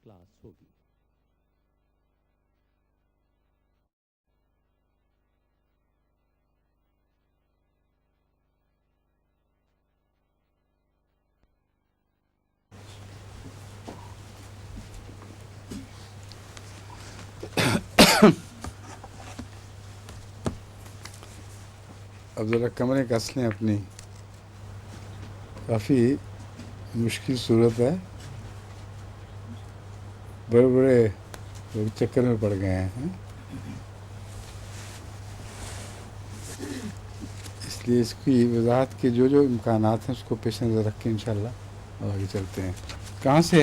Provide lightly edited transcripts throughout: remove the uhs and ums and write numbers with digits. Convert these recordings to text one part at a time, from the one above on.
Class ہوگی۔ اب ذرا کمرے کس لیں اپنی، کافی مشکل صورت ہے، بڑے بڑے لوگ چکر میں پڑ گئے ہیں، اس لیے اس کی وضاحت کے جو امکانات ہیں اس کو پیش نظر رکھ کے انشاءاللہ آگے چلتے ہیں۔ کہاں سے؟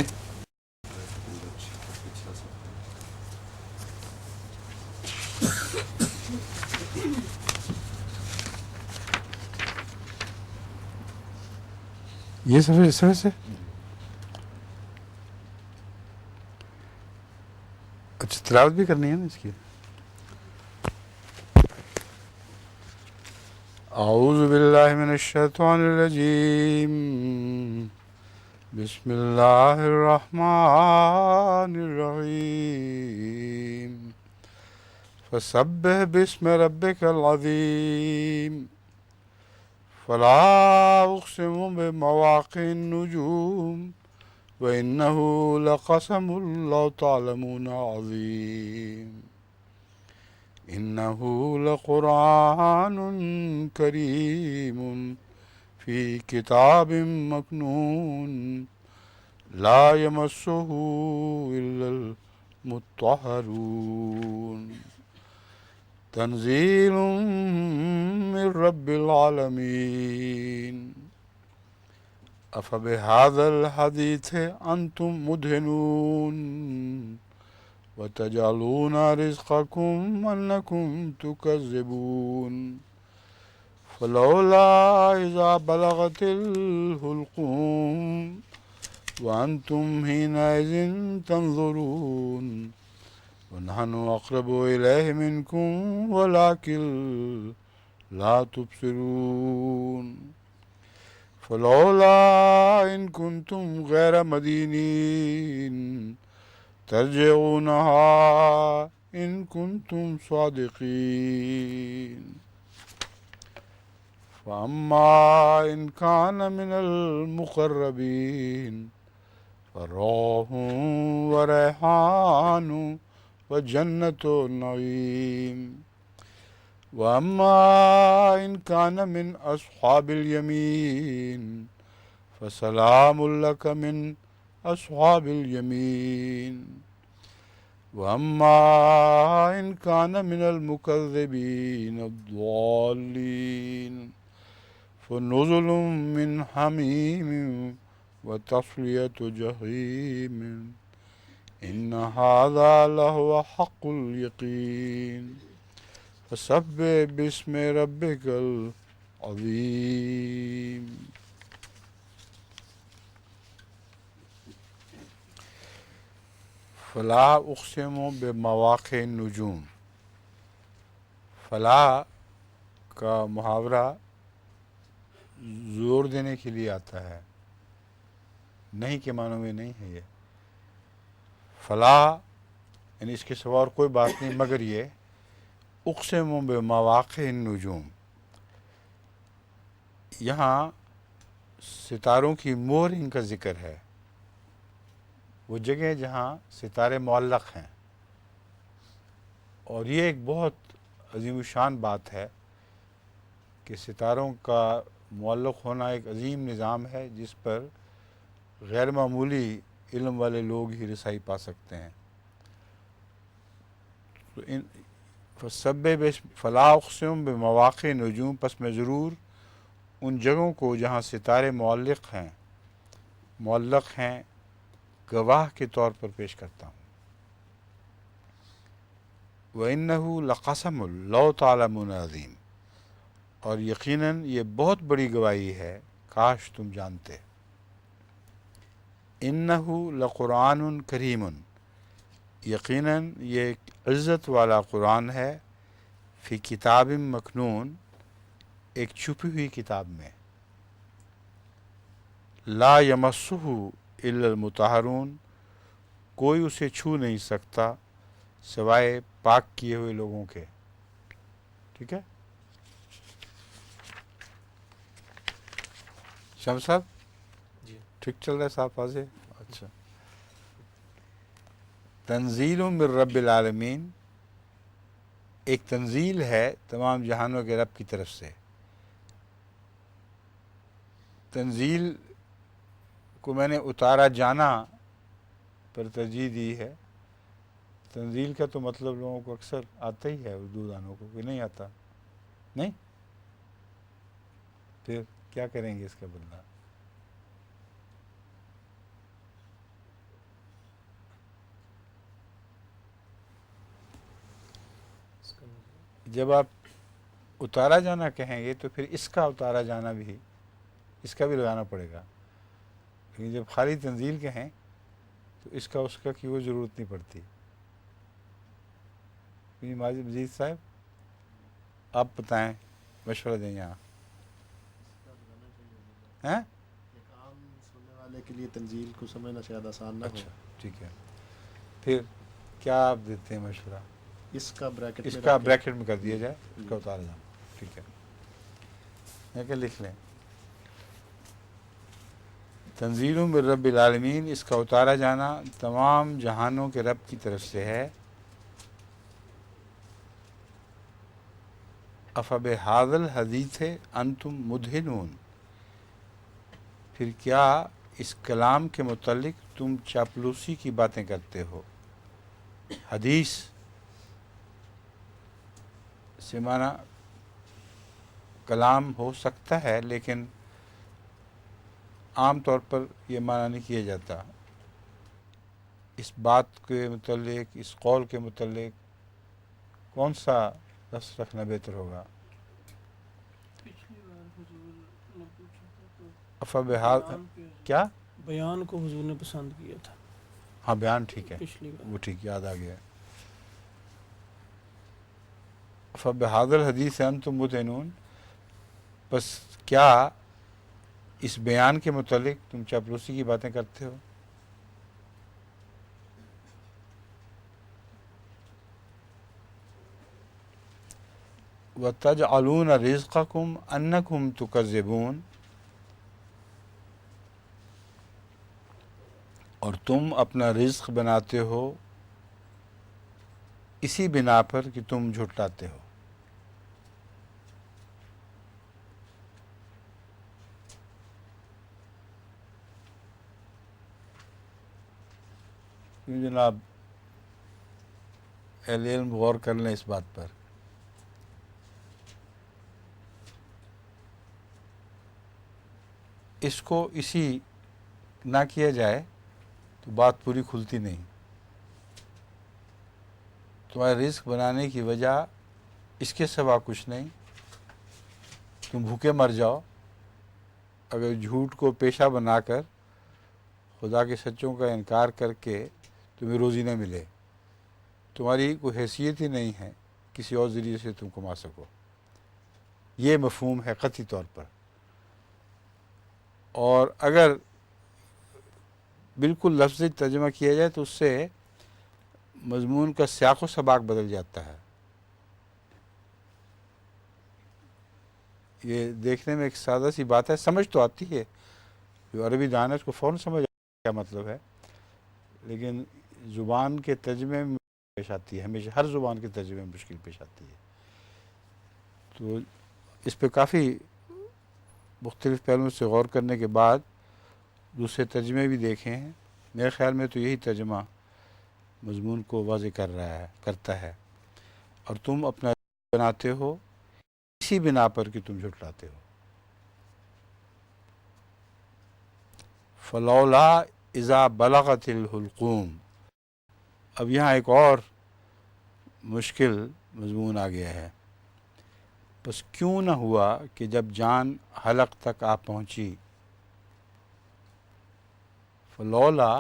یہ سفر اس طرح سے؟ اچھا تلاوت بھی کرنی ہے نا اس کی۔ اعوذ باللہ من الشیطان الرجیم، بسم اللہ الرحمن الرحیم، فسبح باسم ربک العظیم، فلا اقسم بمواقع النجوم وإنه لقسم لو تعلمون عظيم، إنه لقرآن كريم في كتاب مكنون لا يمسه إلا المطهرون، تنزيل من رب العالمين، أفبهذا الحديث أنتم مدهنون وتجعلون رزقكم أنكم تكذبون، فلولا إذا بلغت الحلقوم وأنتم حينئذ تنظرون ونحن أقرب إليه منكم ولكن لا تبصرون، فلولا إن كنتم غير مدينين ترجعونها إن كنتم صادقين، فأما إن كان من المقربين فروح وريحان وجنة نعيم، وأما إن كان من أصحاب اليمين فسلام لك من أصحاب اليمين، وأما إن كان من المكذبين الضالين فنزل من حميم وتصلية جحيم، إن هذا لهو حق اليقين، فسبح باسم ربك العظيم۔ فلا اقسم بمواقع النجوم، فلا کا محاورہ زور دینے کے لیے آتا ہے، نہیں کے معنوں میں نہیں ہے۔ یہ فلا یعنی اس کے سوا اور کوئی بات نہیں مگر یہ اقسم بمواقع النجوم، یہاں ستاروں کی مورنگ کا ذکر ہے، وہ جگہ جہاں ستارے معلق ہیں، اور یہ ایک بہت عظیم الشان بات ہے کہ ستاروں کا معلق ہونا ایک عظیم نظام ہے جس پر غیر معمولی علم والے لوگ ہی رسائی پا سکتے ہیں۔ تو فلا اقسم بمواقع نجوم، پس میں ضرور ان جگہوں کو جہاں ستارے معلق ہیں گواہ کے طور پر پیش کرتا ہوں۔ وَإِنَّهُ لَقَسَمٌ لَوْ تَعْلَمُونَ عَظِيمٌ، اور یقیناً یہ بہت بڑی گواہی ہے کاش تم جانتے۔ إِنَّهُ لَقُرْآنٌ كَرِيمٌ، یقیناً یہ ایک عزت والا قرآن ہے، فی کتاب مکنون، ایک چھپی ہوئی کتاب میں، لا یمسہ الا المطہرون، کوئی اسے چھو نہیں سکتا سوائے پاک کیے ہوئے لوگوں کے. ٹھیک ہے شمس صاحب؟ جی ٹھیک چل رہا ہے صاحب واضح؟ اچھا. تنزیل من رب العالمین ایک تنزیل ہے تمام جہانوں کے رب کی طرف سے. تنزیل کو میں نے اتارا جانا پر ترجیح دی ہے. تنزیل کا تو مطلب لوگوں کو اکثر آتا ہی ہے اردو دانوں کو، کہ نہیں آتا؟ نہیں؟ پھر کیا کریں گے اس کا بدلہ؟ اس کا جب آپ اتارا جانا کہیں گے تو پھر اس کا اتارا جانا بھی، اس کا بھی لگانا پڑے گا. لیکن جب خالی تنزیل کہیں تو اس کا کی وہ ضرورت نہیں پڑتی. مجید صاحب آپ بتائیں، مشورہ دیں یہاں. ہیں؟ ایک عام سننے والے کے لیے تنزیل کو سمجھنا شاید آسان نہ ہو. اچھا ٹھیک ہے. پھر کیا آپ دیتے ہیں مشورہ؟ اس کا بریکٹ اس میں کا رکھ کے بریکٹ میں کر دیا جائے، اس کا اتارا جانا. ٹھیک ہے یہ کہ لکھ لیں تنزیل من رب العالمین، اس کا اتارا جانا تمام جہانوں کے رب کی طرف سے ہے. افبہذا الحدیث انتم مدہنون، پھر کیا اس کلام کے متعلق تم چاپلوسی کی باتیں کرتے ہو. حدیث سے معنی کلام ہو سکتا ہے، لیکن عام طور پر یہ معنی نہیں کیا جاتا. اس بات کے متعلق، اس قول کے متعلق کون سا لفظ رکھنا بہتر ہوگا؟ پچھلی بار حضور نے پوچھا تھا تو افبہذا کیا؟ بیان کو حضور نے پسند کیا تھا ہاں بیان ٹھیک ہے، پچھلی بار. وہ ٹھیک یاد آ گیا. فبہذا الحدیث انتم مدہنون، بس کیا اس بیان کے متعلق تم چاپلوسی کی باتیں کرتے ہو. وَتَجْعَلُونَ رِزْقَكُمْ أَنَّكُمْ تُكَذِّبُونَ، اور تم اپنا رزق بناتے ہو اسی بنا پر کہ تم جھٹلاتے ہو. کیوں جناب اہل علم غور کر لیں اس بات پر. اس کو اسی نہ کیا جائے تو بات پوری کھلتی نہیں. تمہارے رزق بنانے کی وجہ اس کے سوا کچھ نہیں. تم بھوکے مر جاؤ اگر جھوٹ کو پیشہ بنا کر خدا کے سچوں کا انکار کر کے تمہیں روزی نہ ملے. تمہاری کوئی حیثیت ہی نہیں ہے کسی اور ذریعے سے تم کما سکو. یہ مفہوم ہے قطعی طور پر. اور اگر بالکل لفظی ترجمہ کیا جائے تو اس سے مضمون کا سیاق و سباق بدل جاتا ہے. یہ دیکھنے میں ایک سادہ سی بات ہے، سمجھ تو آتی ہے، جو عربی دان ہے اس کو فوراً سمجھ کیا مطلب ہے، لیکن زبان کے ترجمے میں پیش آتی ہے. ہمیشہ ہر زبان کے ترجمے میں مشکل پیش آتی ہے. تو اس پہ کافی مختلف پہلوؤں سے غور کرنے کے بعد دوسرے ترجمے بھی دیکھے ہیں. میرے خیال میں تو یہی ترجمہ مضمون کو واضح کرتا ہے. اور تم اپنا بناتے ہو اسی بنا پر کہ تم جھٹلاتے ہو. فلولا اذا بلغت الحلقوم، اب یہاں ایک اور مشکل مضمون آ گیا ہے. بس کیوں نہ ہوا کہ جب جان حلق تک آ پہنچی. فلولا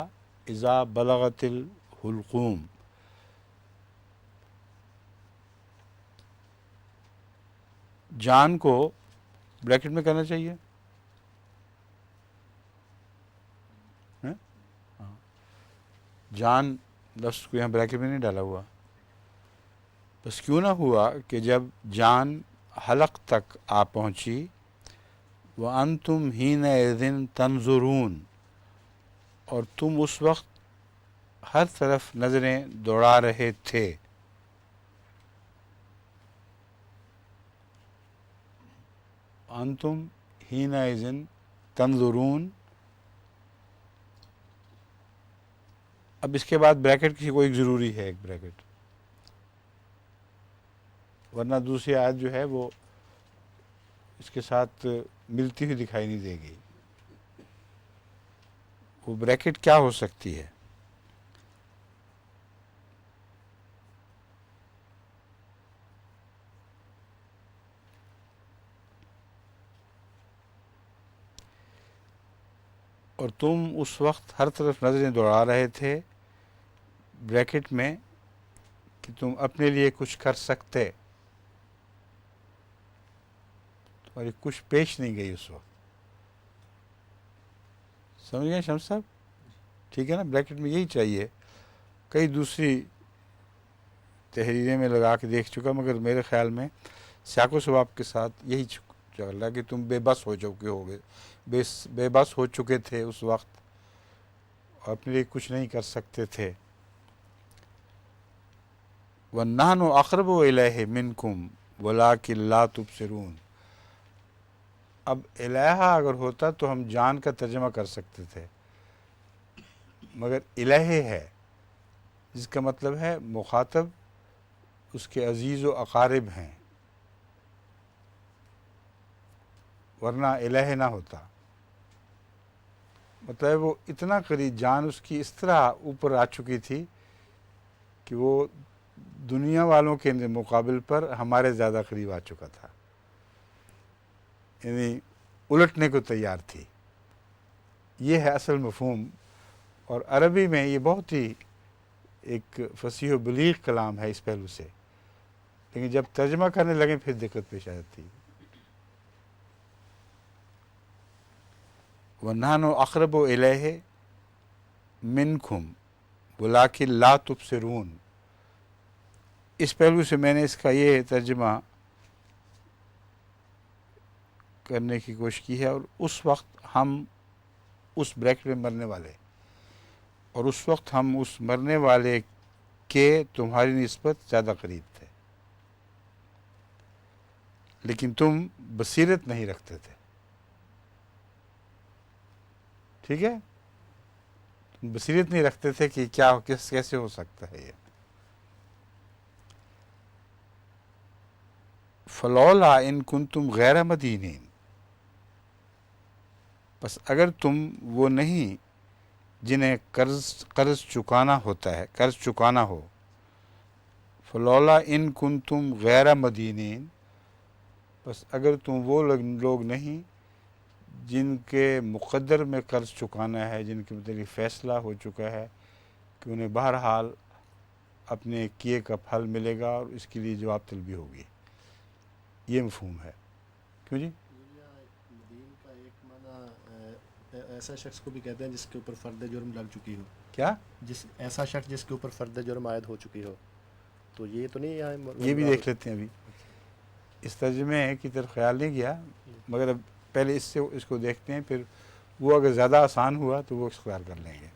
اذا بلغت الحلقوم، جان کو بریکٹ میں کرنا چاہیے. جان لفظ کو یہاں بریکٹ میں نہیں ڈالا ہوا. بس کیوں نہ ہوا کہ جب جان حلق تک آ پہنچی وَأَنْتُمْ حِينَئِذٍ تَنْظُرُونَ، اور تم اس وقت ہر طرف نظریں دوڑا رہے تھے. انتم حِينَئِذٍ تنظرون. اب اس کے بعد بریکٹ کسی کو ایک ضروری ہے، ایک بریکٹ، ورنہ دوسری آیت جو ہے وہ اس کے ساتھ ملتی ہوئی دکھائی نہیں دے گی. وہ بریکٹ کیا ہو سکتی ہے؟ اور تم اس وقت ہر طرف نظریں دوڑا رہے تھے، بریکٹ میں، کہ تم اپنے لیے کچھ کر سکتے. تمہاری کچھ پیش نہیں گئی اس وقت. سمجھ گئے شمس صاحب؟ ٹھیک ہے نا، بریکٹ میں یہی چاہیے. کئی دوسری تحریریں میں لگا کے دیکھ چکا، مگر میرے خیال میں سیاق و سباق کے ساتھ یہی چل رہا کہ تم بے بس ہو چکے ہوگے، بے بس ہو چکے تھے اس وقت، اور اپنے لیے کچھ نہیں کر سکتے تھے. وَنَحْنُ أَقْرَبُ إِلَيْهِ مِنْكُمْ وَلَٰكِن لَا تُبْصِرُونَ. اب الہ اگر ہوتا تو ہم جان کا ترجمہ کر سکتے تھے، مگر الہ ہے جس کا مطلب ہے مخاطب اس کے عزیز و اقارب ہیں، ورنہ الہ نہ ہوتا. مطلب وہ اتنا قریب، جان اس کی اس طرح اوپر آ چکی تھی کہ وہ دنیا والوں کے مقابل پر ہمارے زیادہ قریب آ چکا تھا، یعنی الٹنے کو تیار تھی. یہ ہے اصل مفہوم. اور عربی میں یہ بہت ہی ایک فصیح و بلیغ کلام ہے اس پہلو سے، لیکن جب ترجمہ کرنے لگیں پھر دقت پیش آ جاتی. وَنَحْنُ أَقْرَبُ إِلَيْهِ مِنْكُمْ وَلَٰكِن لَا تُبْصِرُونَ. اس پہلو سے میں نے اس کا یہ ترجمہ کرنے کی کوشش کی ہے. اور اس وقت ہم اس بریکٹ میں مرنے والے، اور اس وقت ہم اس مرنے والے کے تمہاری نسبت زیادہ قریب تھے، لیکن تم بصیرت نہیں رکھتے تھے. ٹھیک ہے، تم بصیرت نہیں رکھتے تھے کہ کیا کیسے ہو سکتا ہے یہ. فلولا ان کنتم غیر مدینین، بس اگر تم وہ نہیں جنہیں قرض چکانا ہوتا ہے، قرض چکانا ہو. فلولا ان کنتم غیر مدینین، بس اگر تم وہ لوگ نہیں جن کے مقدر میں قرض چکانا ہے، جن کے متعلق فیصلہ ہو چکا ہے کہ انہیں بہرحال اپنے کیے کا پھل ملے گا اور اس کے لیے جواب طلبی ہوگی. یہ مفہوم ہے. کیوں جی؟ مدین کا ایک معنی ایسا شخص کو بھی کہتے ہیں جس کے اوپر فرد جرم لگ چکی ہو. کیا؟ ایسا شخص جس کے اوپر فرد جرم عائد ہو چکی ہو. تو یہ تو نہیں یہ بھی دیکھ لیتے ہیں. ابھی اس ترجمے کی طرف خیال نہیں گیا، مگر اب پہلے اس کو دیکھتے ہیں، پھر وہ اگر زیادہ آسان ہوا تو وہ اختیار کر لیں گے.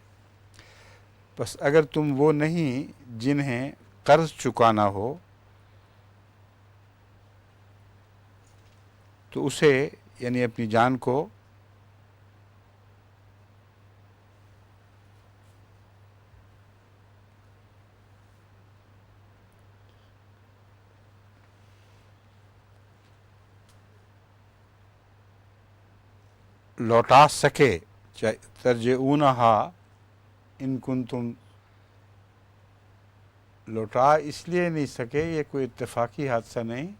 بس اگر تم وہ نہیں جنہیں قرض چکانا ہو تو اسے، یعنی اپنی جان کو، لوٹا سکے. ترجعونہا ان کنتم، لوٹا اس لیے نہیں سکے، یہ کوئی اتفاقی حادثہ نہیں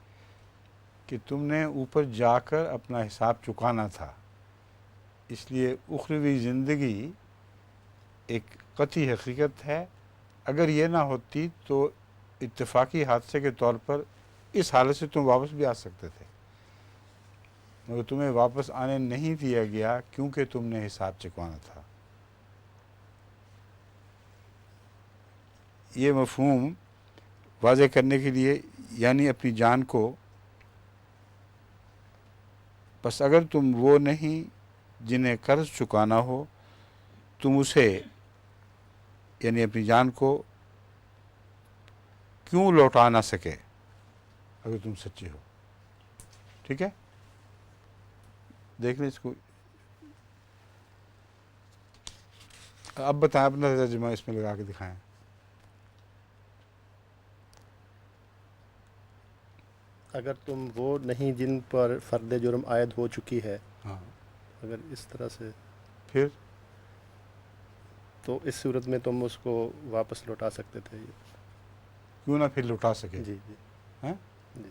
کہ تم نے اوپر جا کر اپنا حساب چکانا تھا. اس لیے اخروی زندگی ایک قطعی حقیقت ہے. اگر یہ نہ ہوتی تو اتفاقی حادثے کے طور پر اس حالت سے تم واپس بھی آ سکتے تھے، مگر تمہیں واپس آنے نہیں دیا گیا کیونکہ تم نے حساب چکوانا تھا. یہ مفہوم واضح کرنے کے لیے یعنی اپنی جان کو، بس اگر تم وہ نہیں جنہیں قرض چکانا ہو، تم اسے یعنی اپنی جان کو کیوں لوٹا نہ سکے اگر تم سچے ہو. ٹھیک ہے، دیکھ لیں اس کو. اب بتائیں اپنا ترجمہ اس میں لگا کے دکھائیں. اگر تم وہ نہیں جن پر فرد جرم عائد ہو چکی ہے، ہاں، اگر اس طرح سے، پھر تو اس صورت میں تم اس کو واپس لوٹا سکتے تھے. کیوں نہ پھر لوٹا سکے. جی جی ہیں؟ جی.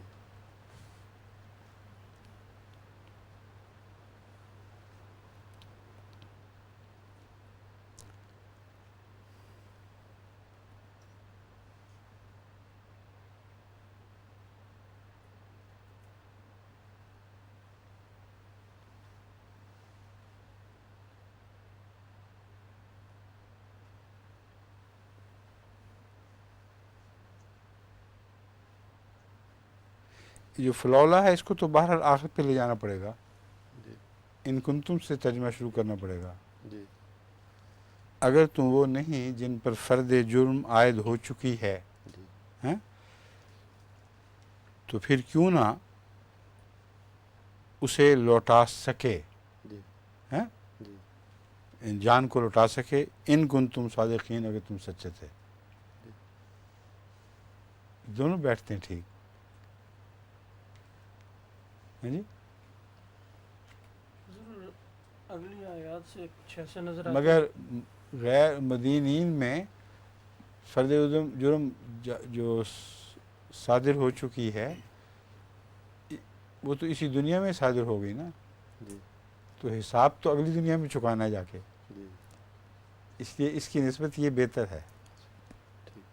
جو فلولا ہے اس کو تو بہرحال آخر پہ لے جانا پڑے گا. جی ان کنتم سے ترجمہ شروع کرنا پڑے گا. جی اگر تم وہ نہیں جن پر فرد جرم عائد ہو چکی ہے، جی ہیں؟ تو پھر کیوں نہ اسے لوٹا سکے، جی ہیں؟ جی ان جان کو لوٹا سکے، ان کنتم صادقین، اگر تم سچے تھے. دونوں بیٹھتے ہیں ٹھیک. ہیں جی؟ حضور اگلی آیات سے کچھ ایسا نظر آتا مگر غیر مدینین میں فرد جرم جو صادر ہو چکی ہے وہ تو اسی دنیا میں صادر ہو گئی نا، جی تو حساب تو اگلی دنیا میں چکانا ہے جا کے. جی. اس لیے اس کی نسبت یہ بہتر ہے، ٹھیک.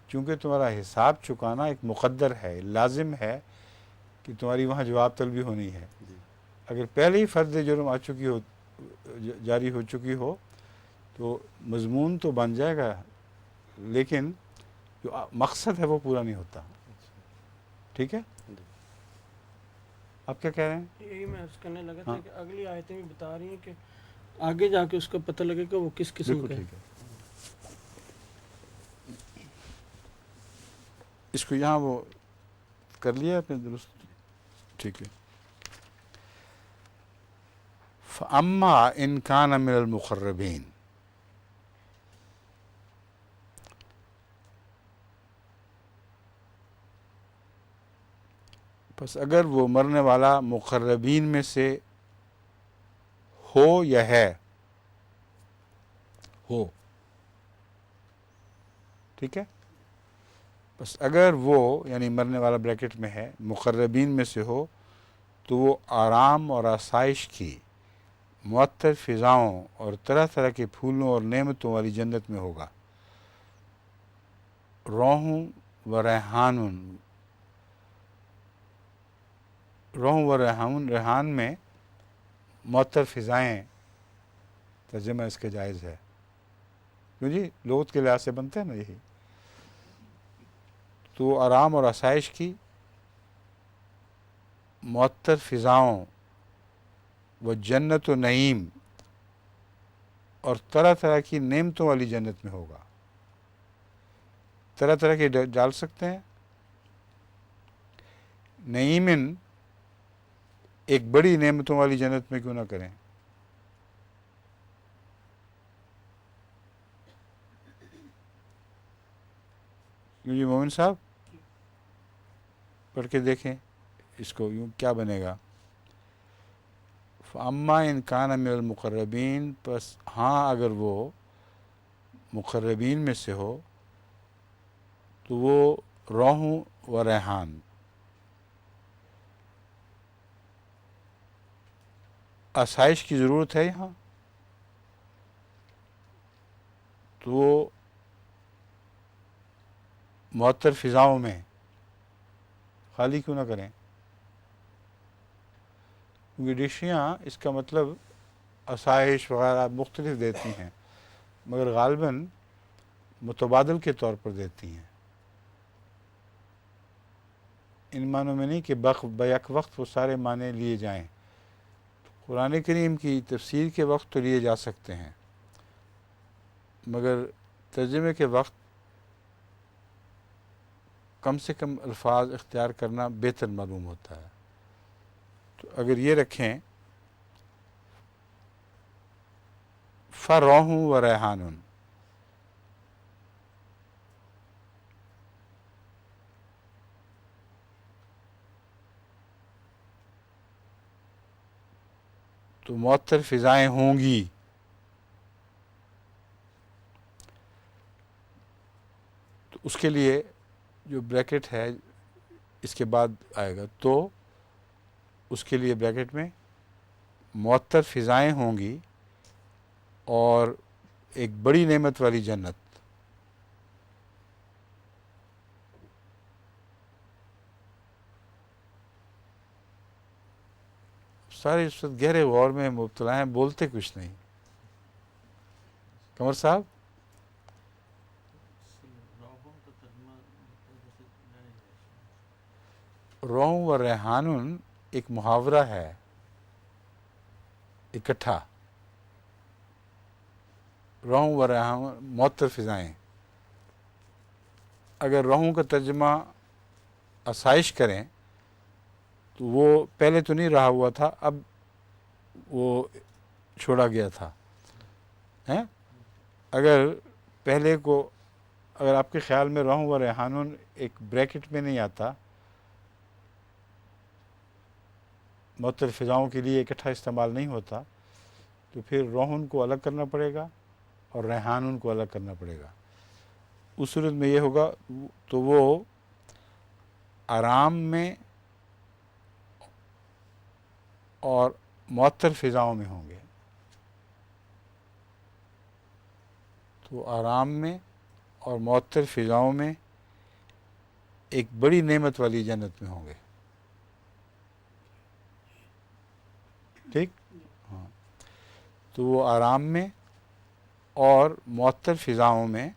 چونکہ تمہارا حساب چکانا ایک مقدر ہے، لازم ہے کہ تمہاری وہاں جواب طلبی ہونی ہے. جی اگر پہلے ہی فرد جرم آ چکی ہو، جاری ہو چکی ہو، تو مضمون تو بن جائے گا لیکن جو مقصد ہے وہ پورا نہیں ہوتا. اچھا. ٹھیک ہے، جی آپ کیا کہہ رہے ہیں؟ یہی میں عرض کرنے لگا ہاں. تھا کہ اگلی آیتیں بھی بتا رہی ہیں کہ آگے جا کے اس کا پتہ لگے کہ وہ کس قسم بالکل کا ہے. ٹھیک ہے. اس کو یہاں وہ کر لیا آپ نے درست. ٹھیک ہے. فَأَمَّا إِنْ كَانَ مِنَ الْمُقَرَّبِينَ، پس اگر وہ مرنے والا مقربین میں سے ہو یا ہے، ہو، ٹھیک ہے، بس اگر وہ یعنی مرنے والا بریکٹ میں ہے مقربین میں سے ہو تو وہ آرام اور آسائش کی معطر فضاؤں اور طرح طرح کے پھولوں اور نعمتوں والی جنت میں ہوگا. روحوں و ریحان، روح و ریحان، ریحان میں معطر فضائیں ترجمہ اس کے جائز ہے. کیوں جی؟ لغت کے لحاظ سے بنتا ہے نا یہی. تو آرام اور آسائش کی معطر فضاؤں و جنت و نعیم اور طرح طرح کی نعمتوں والی جنت میں ہوگا. طرح طرح کے ڈال سکتے ہیں. نعیمن ایک بڑی نعمتوں والی جنت میں کیوں نہ کریں. کیوں جی مومن صاحب؟ پڑھ کے دیکھیں اس کو، یوں کیا بنے گا. فَأَمَّا إِنْ كَانَ مِنَ الْمُقَرَّبِينَ، پس ہاں اگر وہ مقربین میں سے ہو تو وہ روح و ریحان، آسائش کی ضرورت ہے یہاں، تو وہ معطر فضاؤں میں خالی کیوں نہ کریں. کیونکہ ڈکشنریاں اس کا مطلب آسائش وغیرہ مختلف دیتی ہیں، مگر غالباً متبادل کے طور پر دیتی ہیں، ان معنوں میں نہیں کہ بیک وقت وہ سارے معنی لیے جائیں۔ قرآن کریم کی تفسیر کے وقت تو لیے جا سکتے ہیں، مگر ترجمے کے وقت کم سے کم الفاظ اختیار کرنا بہتر معلوم ہوتا ہے۔ تو اگر یہ رکھیں فَرَوْحٌ وَرَيْحَانٌ، تو معطر فضائیں ہوں گی، تو اس کے لیے جو بریکٹ ہے اس کے بعد آئے گا، تو اس کے لیے بریکٹ میں معطر فضائیں ہوں گی اور ایک بڑی نعمت والی جنت۔ سارے اس وقت گہرے غور میں مبتلا ہیں، بولتے کچھ نہیں۔ قمر صاحب، روحوں کا ترجمہ جیسے روح و ریحان ایک محاورہ ہے اکٹھا، روح و ریحان معطر فضائیں۔ اگر روحوں کا ترجمہ آسائش کریں تو وہ پہلے تو نہیں رہا ہوا تھا، اب وہ چھوڑا گیا تھا ہیں؟ اگر پہلے کو، اگر آپ کے خیال میں روح و ریحان ایک بریکٹ میں نہیں آتا، معطر فضاؤں کے لیے اکٹھا استعمال نہیں ہوتا، تو پھر روحن کو الگ کرنا پڑے گا اور ریحان کو الگ کرنا پڑے گا۔ اس صورت میں یہ ہوگا تو وہ آرام میں اور معطر فضاؤں میں ہوں گے، تو آرام میں اور معطر فضاؤں میں ایک بڑی نعمت والی جنت میں ہوں گے۔ ٹھیک؟ ہاں، تو وہ آرام میں اور معطر فضاؤں میں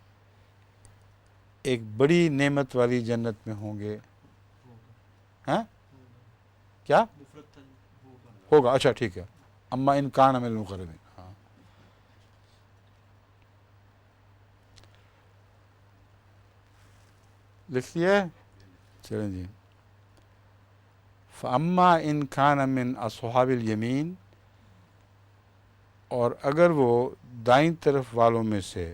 ایک بڑی نعمت والی جنت میں ہوں گے۔ ہاں کیا مفرد ہوگا۔ ہوگا؟ اچھا ٹھیک ہے، اما ان کان من المقربین۔ ہاں، لکھ لیا ہے؟ چلیں جی۔ فَأَمَّا إِنْ كَانَ مِنْ أَصْحَابِ الْيَمِينَ، اور اگر وہ دائیں طرف والوں میں سے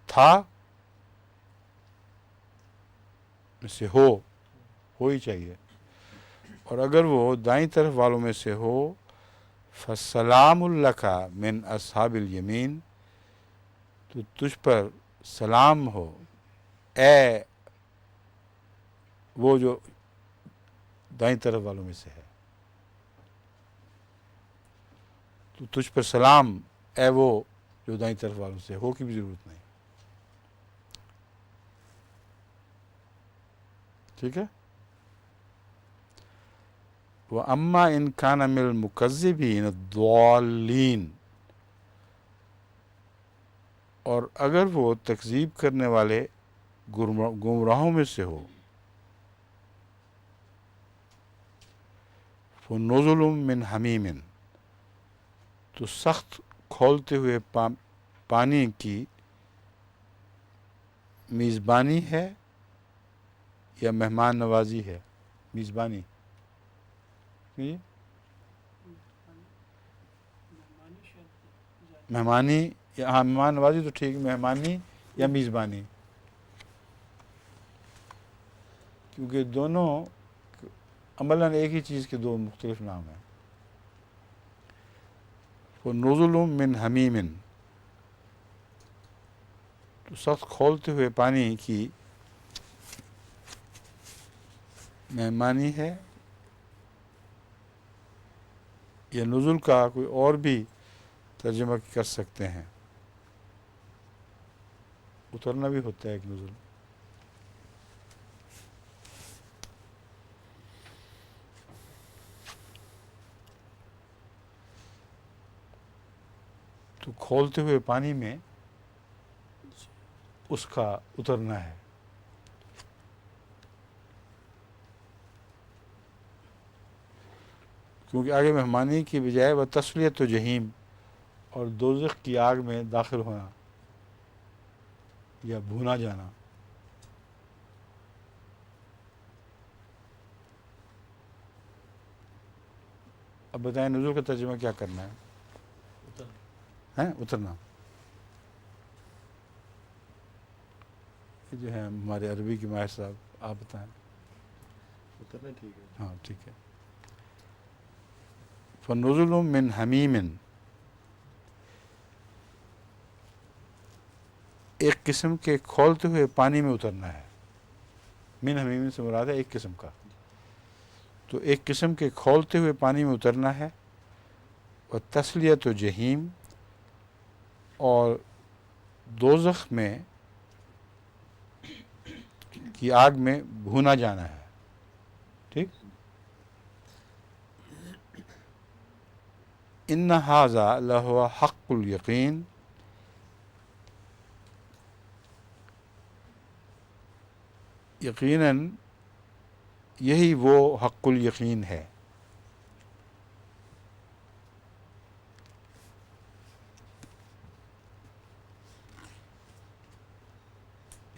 تھا، میں سے ہو ہی چاہیے، اور اگر وہ دائیں طرف والوں میں سے ہو، فَالسَّلَامُ لَكَ مِنْ أَصْحَابِ الْيَمِينَ، تو تجھ پر سلام ہو اے وہ جو دائیں طرف والوں میں سے ہے، تو تجھ پر سلام اے وہ جو دائیں طرف والوں سے، ہو کی بھی ضرورت نہیں۔ ٹھیک ہے؟ وَأَمَّا إِنْ كَانَ مِنَ الْمُكَذِّبِينَ الضَّالِّينَ، اور اگر وہ تکذیب کرنے والے گمراہوں میں سے ہو، فَنُزُلٌ مِّنْ حَمِیمٍ، تو سخت کھولتے ہوئے پانی کی میزبانی ہے یا مہمان نوازی ہے؟ میزبانی جی، مہمانی شاید مہمانی یا ہاں مہمان نوازی تو ٹھیک، مہمانی یا میزبانی، کیونکہ دونوں عملاً ایک ہی چیز کے دو مختلف نام ہیں۔ وَنُزُلٌ مِّنْ حَمِیمٍ، تو سخت کھولتے ہوئے پانی کی مہمانی ہے، یا نزول کا کوئی اور بھی ترجمہ کر سکتے ہیں، اترنا بھی ہوتا ہے ایک نزول۔ تو کھولتے ہوئے پانی میں اس کا اترنا ہے. کیونکہ آگے مہمانی کی بجائے وہ تسلیت و جہیم اور دوزخ کی آگ میں داخل ہونا یا بھونا جانا. اب بتائیں نزول کا ترجمہ کیا کرنا ہے؟ اترنا. یہ جو ہے ہمارے عربی کے ماہر صاحب، آپ بتائیں. اترنا ٹھیک ہے. ہاں ٹھیک ہے. فَنُزُلٌ مِّنْ حَمِيمٍ، ایک قسم کے کھولتے ہوئے پانی میں اترنا ہے. من حمیم سے مراد ہے ایک قسم کا. تو ایک قسم کے کھولتے ہوئے پانی میں اترنا ہے. اور تسلیت و جہیم، اور دوزخ میں کی آگ میں بھونا جانا ہے. ٹھیک. ان ھذا لہو حق الیقین، یقیناً یہی وہ حق الیقین ہے.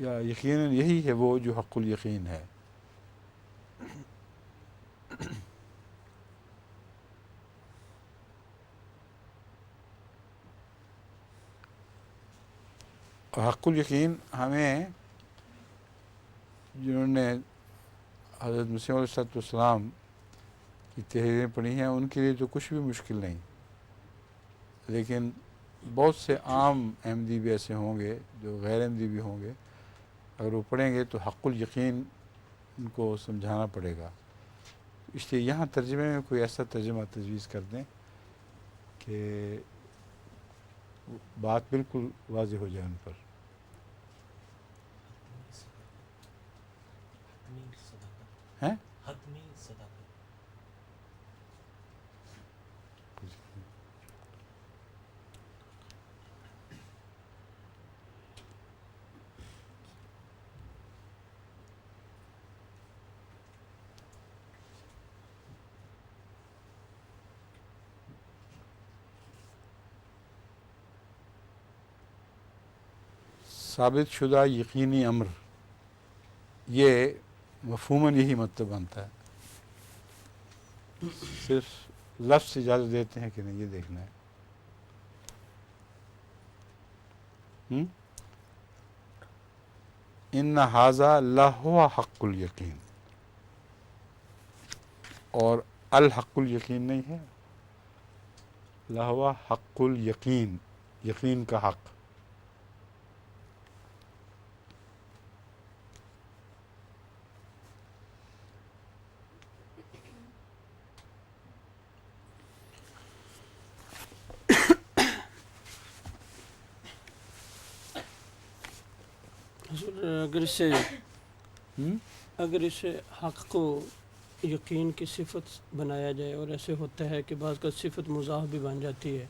یا یقیناً یہی ہے وہ جو حق الیقین ہے. اور حق الیقین ہمیں جنہوں نے حضرت مسیح علیہ السلام کی تحریریں پڑھی ہیں ان کے لیے تو کچھ بھی مشکل نہیں، لیکن بہت سے عام احمدی بھی ایسے ہوں گے جو غیر احمدی بھی ہوں گے، اگر وہ پڑھیں گے تو حق الیقین ان کو سمجھانا پڑے گا. اس لیے یہاں ترجمے میں کوئی ایسا ترجمہ تجویز کر دیں کہ بات بالکل واضح ہو جائے ان پر. ہیں؟ حتمی صداقت. ثابت شدہ یقینی امر، یہ مفہوماً یہی مطلب بنتا ہے. صرف لفظ اجازت دیتے ہیں کہ نہیں یہ دیکھنا ہے. ان ھذا لہو حق الیقین، اور الحق الیقین نہیں ہے، لہو حق الیقین، یقین کا حق. حضور اگر اسے حق کو یقین کی صفت بنایا جائے، اور ایسے ہوتا ہے کہ بعض کا صفت مضاف بھی بن جاتی ہے،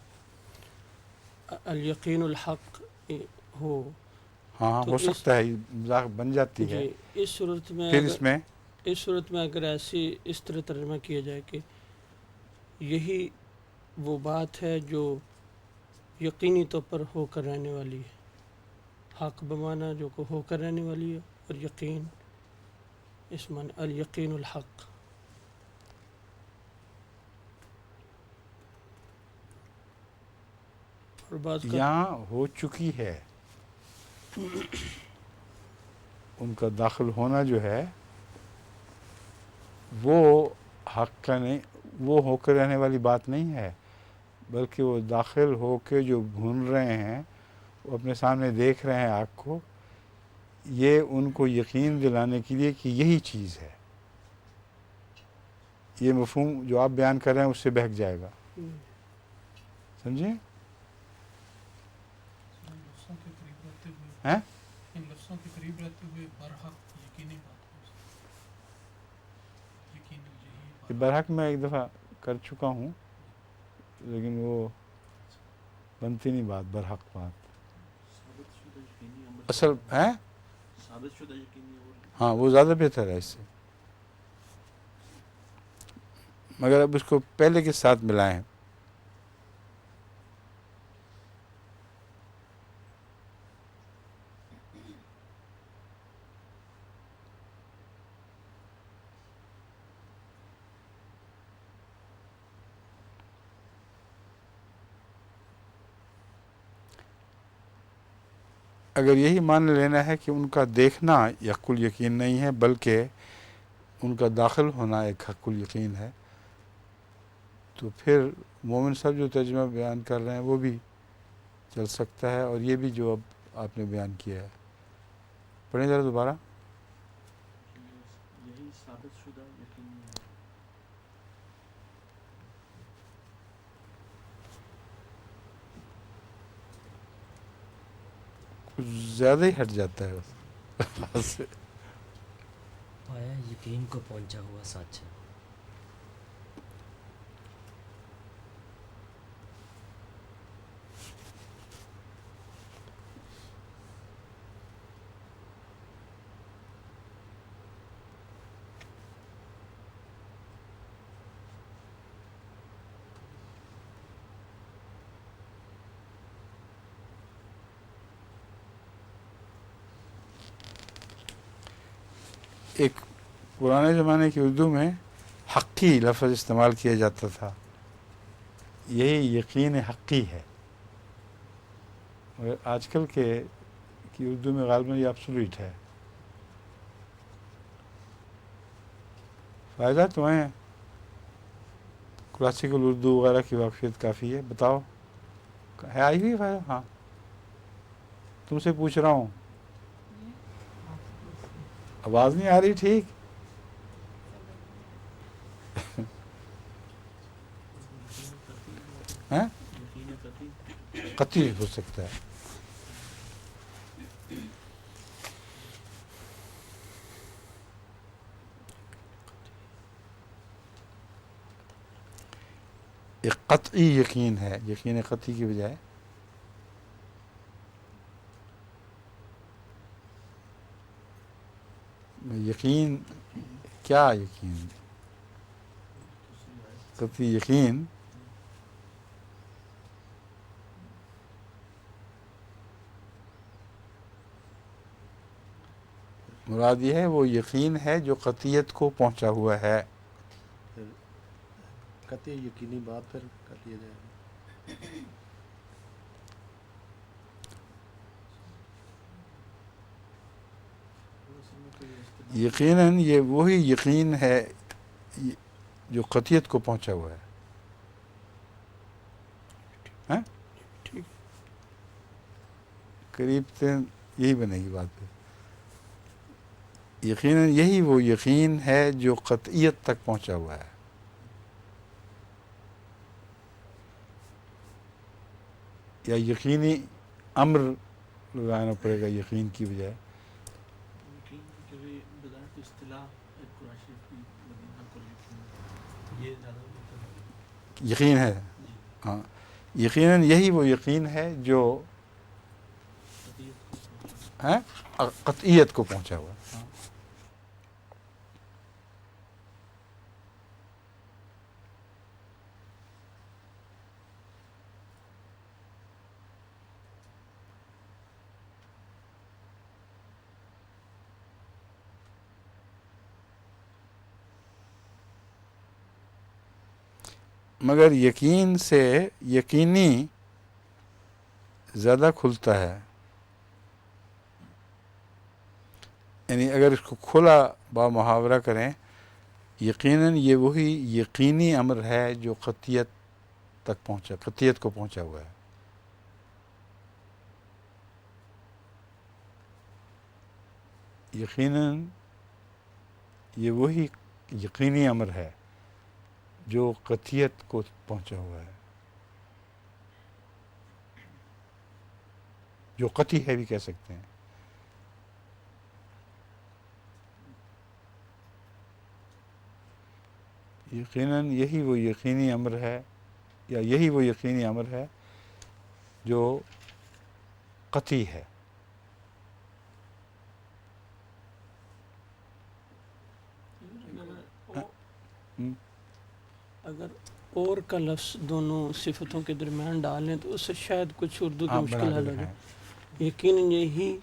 الیقین الحق ہو، ہاں تو ہو سکتا ہے مذاق بن جاتی ہے. جی اس صورت میں پھر اس میں اگر اس طرح ترجمہ کیا جائے کہ یہی وہ بات ہے جو یقینی طور پر ہو کر رہنے والی ہے. حق بمانا جو کو ہو کر رہنے والی ہے، اور یقین اس معنی الیقین الحق. اور بعض کا یہاں ہو چکی ہے، ان کا داخل ہونا جو ہے وہ حق کا نہیں، وہ ہو کر رہنے والی بات نہیں ہے، بلکہ وہ داخل ہو کے جو بھون رہے ہیں، وہ اپنے سامنے دیکھ رہے ہیں آگ کو، یہ ان کو یقین دلانے کے لیے کہ یہی چیز ہے. یہ مفہوم جو آپ بیان کر رہے ہیں اس سے بہک جائے گا. سمجھیں؟ لفظوں کے قریب رہتے ہوئے، ہیں؟ ان لفظوں کے قریب رہتے ہوئے برحق یقینی بات ہے. یہ برحق میں ایک دفعہ کر چکا ہوں، لیکن وہ بنتی نہیں بات برحق بات. ثابت شدہ یقینی امر اصل ہیں ثابت شدہ یقینی اور ہاں وہ زیادہ بہتر ہے اس سے، مگر اب اس کو پہلے کے ساتھ ملائیں. اگر یہی مان لینا ہے کہ ان کا دیکھنا حق الیقین نہیں ہے بلکہ ان کا داخل ہونا ایک حق الیقین ہے، تو پھر مومن صاحب جو ترجمہ بیان کر رہے ہیں وہ بھی چل سکتا ہے، اور یہ بھی جو اب آپ نے بیان کیا ہے. پڑھیں ذرا دوبارہ. یہی ثابت شدہ یقینی ہے. کچھ زیادہ ہی ہٹ جاتا ہے بس سے. پایا یقین کو پہنچا ہوا سچ ہے. ایک پرانے زمانے کی اردو میں حقی لفظ استعمال کیا جاتا تھا، یہی یقین حقی ہے، مگر آج کل کی اردو میں غالباً یہ ایبسولوٹ ہے. فائدہ تو ہیں، کلاسیکل اردو وغیرہ کی واقفیت کافی ہے. بتاؤ ہے آئی ہوئی فائدہ؟ ہاں تم سے پوچھ رہا ہوں، آواز نہیں آ رہی ٹھیک؟ ہیں یقین قطعی. قطعی ہو سکتا ہے. ایک قطعی یقین ہے، یقین قطعی کی بجائے یقین. کیا یقین؟ قطعی یقین مراد یہ ہے وہ یقین ہے جو قطعیت کو پہنچا ہوا ہے. پھر قطعی یقینی بات پھر کر لیا جائے گا. یقیناً یہ وہی یقین ہے جو قطعیت کو پہنچا ہوا ہے. ہاں ٹھیک. قریب سے یہی بنے گی بات. پہ یقیناً یہی وہ یقین ہے جو قطعیت تک پہنچا ہوا ہے. یا یقینی امر لگانا پڑے گا یقین کی بجائے. یقین جو ہے بظاہر تو اصطلاح قرآن شریف کی لگی حق الیقین، یہ زیادہ بہتر ہے. یقین ہے جی ہاں، یقیناً یہی وہ یقین ہے جو قطعیت کو پہنچا. ہے قطعیت کو پہنچا ہوا ہے. مگر یقین سے یقینی زیادہ کھلتا ہے، یعنی اگر اس کو کھلا با محاورہ کریں، یقیناً یہ وہی یقینی امر ہے جو قطعیت تک پہنچا، قطعیت کو پہنچا ہوا ہے. یقیناً یہ وہی یقینی امر ہے جو قطعیت کو پہنچا ہوا ہے، جو قطعی ہے بھی کہہ سکتے ہیں. یقیناً یہی وہ یقینی امر ہے، یا یہی وہ یقینی امر ہے جو قطعی ہے. اگر اور کا لفظ دونوں صفتوں کے درمیان ڈالیں تو اس سے شاید کچھ اردو کی مشکل حل ہو جائے. یقیناً یہی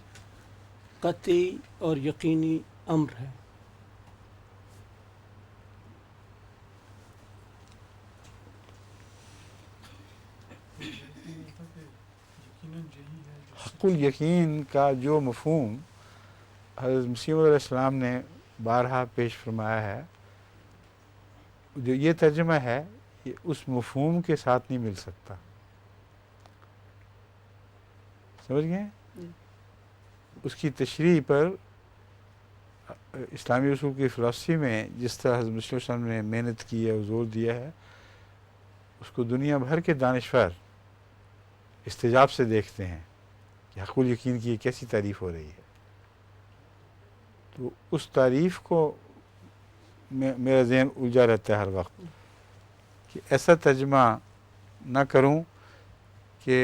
قطعی اور یقینی امر ہے. حق الیقین کا جو مفہوم حضرت مسیح علیہ السلام نے بارہا پیش فرمایا ہے، جو یہ ترجمہ ہے، یہ اس مفہوم کے ساتھ نہیں مل سکتا. سمجھ گئے؟ اس کی تشریح پر اسلامی اصول کی فلسفی میں جس طرح حضرت مسیح علیہ السلام نے محنت کی ہے اور زور دیا ہے، اس کو دنیا بھر کے دانشور استجاب سے دیکھتے ہیں کہ حق الیقین کی کیسی تعریف ہو رہی ہے. تو اس تعریف کو میرا ذہن الجھا رہتا ہے ہر وقت کہ ایسا ترجمہ نہ کروں کہ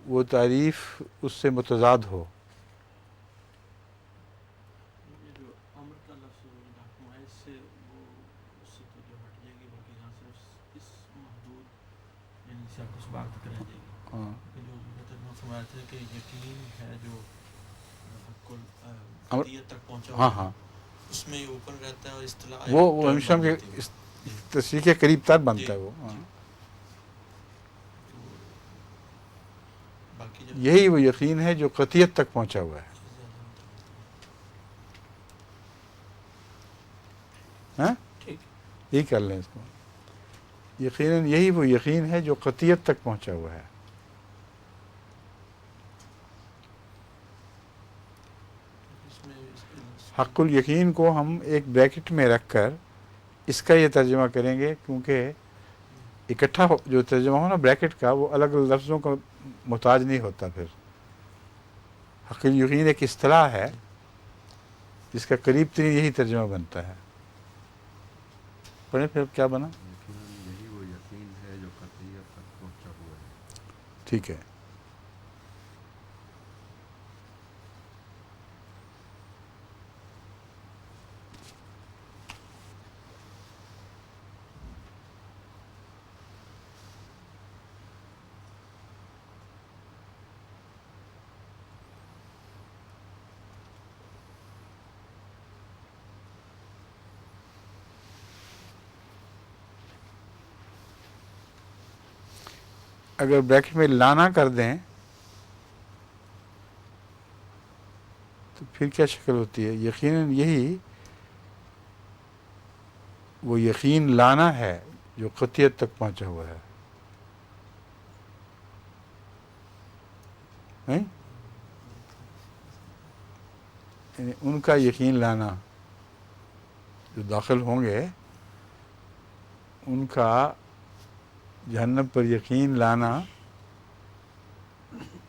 وہ تعریف اس سے متضاد ہو. یہ جو امر کا لفظ ہے اس سے وہ اس سے تو جو ہٹ جائے گی، باقی یہاں صرف اس محدود یعنی سیاق و سباق تک رہ جائے گی. کہ جو ترجمہ فرمایا تھا کہ یقین ہے جو حق القطعیت تک پہنچا ہوا ہے، اس میں یہ اوپن رہتا ہے اور اصطلاح وہ ہمیشہ کے تصریح کے قریب تر بنتا ہے. وہ یہی وہ یقین ہے جو قطعیت تک پہنچا ہوا ہے. ہاں یہی کر لیں اس کو. یقیناً یہی وہ یقین ہے جو قطعیت تک پہنچا ہوا ہے. حق الیقین کو ہم ایک بریکٹ میں رکھ کر اس کا یہ ترجمہ کریں گے، کیونکہ اکٹھا جو ترجمہ ہو نا بریکٹ کا، وہ الگ الگ لفظوں کا محتاج نہیں ہوتا. پھر حق الیقین ایک اصطلاح ہے جس کا قریب ترین یہی ترجمہ بنتا ہے. پڑھیں پھر کیا بنا. یہی وہ یقین ہے جو قطعیت تک پہنچا ہوا ہے. ٹھیک ہے. اگر بریکٹ میں لانا کر دیں تو پھر کیا شکل ہوتی ہے. یقیناً یہی وہ یقین لانا ہے جو قطعیت تک پہنچا ہوا ہے. یعنی ان کا یقین لانا جو داخل ہوں گے، ان کا جہنم پر یقین لانا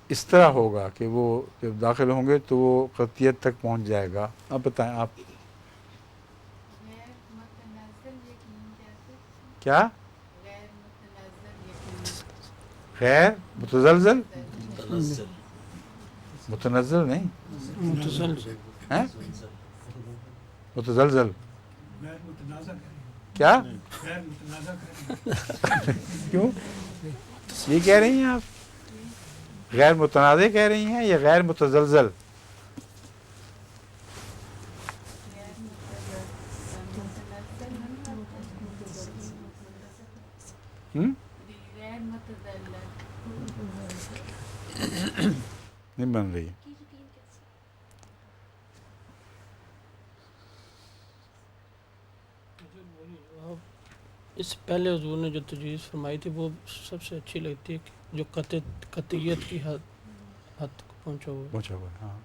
اس طرح ہوگا کہ وہ جب داخل ہوں گے تو وہ قطعیت تک پہنچ جائے گا. آپ بتائیں. آپ کیا غیر متزلزل؟ متنزل نہیں، متزلزل. کیا کیوں یہ کہہ رہی ہیں آپ؟ غیر متنازع کہہ رہی ہیں یا غیر متزلزل؟ نہیں بن رہی. اس سے پہلے حضور نے جو تجویز فرمائی تھی وہ سب سے اچھی لگتی ہے کہ جو قطعیت کی حد تک پہنچا ہوا ہے. ہاں.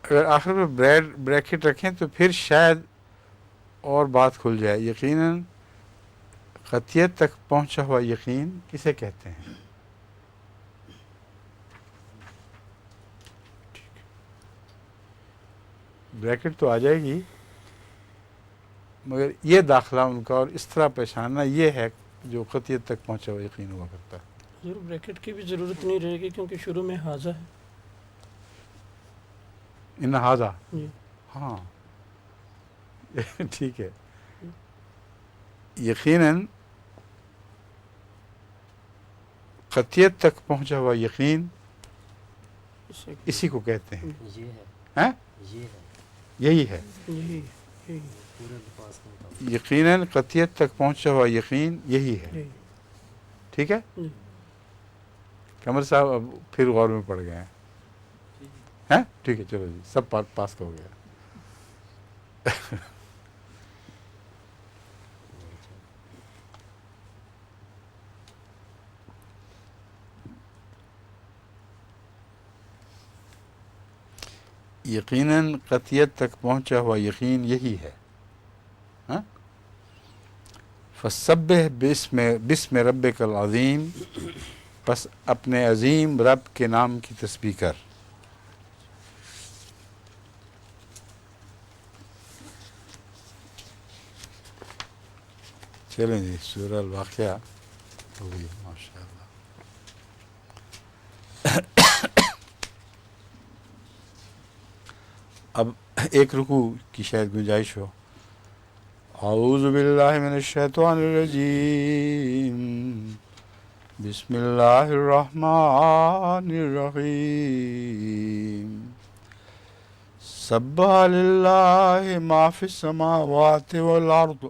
اگر آخر میں بریکٹ رکھیں تو پھر شاید اور بات کھل جائے. یقیناً قطعیت تک پہنچا ہوا یقین کسے کہتے ہیں؟ بریکٹ تو آ جائے گی، مگر یہ داخلہ ان کا اور اس طرح پہچاننا یہ ہے جو قطعیت تک پہنچا ہوا یقین ہوا کرتا ہے. ضرور بریکٹ کی بھی ضرورت نہیں رہے گی کیونکہ شروع میں حاضہ ہے. ان ہاضا، جی ہاں ٹھیک ہے. یقیناً قطعیت تک پہنچا ہوا یقین اسی کو کہتے ہیں. یہ ہے، ہیں؟ یہ ہے، یہی ہے. یہی یہی پورے الفاظ کا مطابق. یقیناً قطعیت تک پہنچا ہوا یقین یہی ہے. یہی. ٹھیک ہے. جی. قمر صاحب اب پھر غور میں پڑ گئے ہیں. ٹھیک ہے، چلو جی، سب پاس کا ہو گیا. یقیناً قطعیت تک پہنچا ہوا یقین یہی ہے. ہاں؟ فسبح بسم ربک العظیم، پس اپنے عظیم رب کے نام کی تسبیح کر. چلیں جی، سورہ الواقعہ ہو گئی ماشاء اللہ. اب ایک رکوع کی شاید گنجائش ہو. اعوذ باللہ من الشیطان الرجیم، بسم اللہ الرحمن الرحیم. سبح للہ ما فی السماوات والارض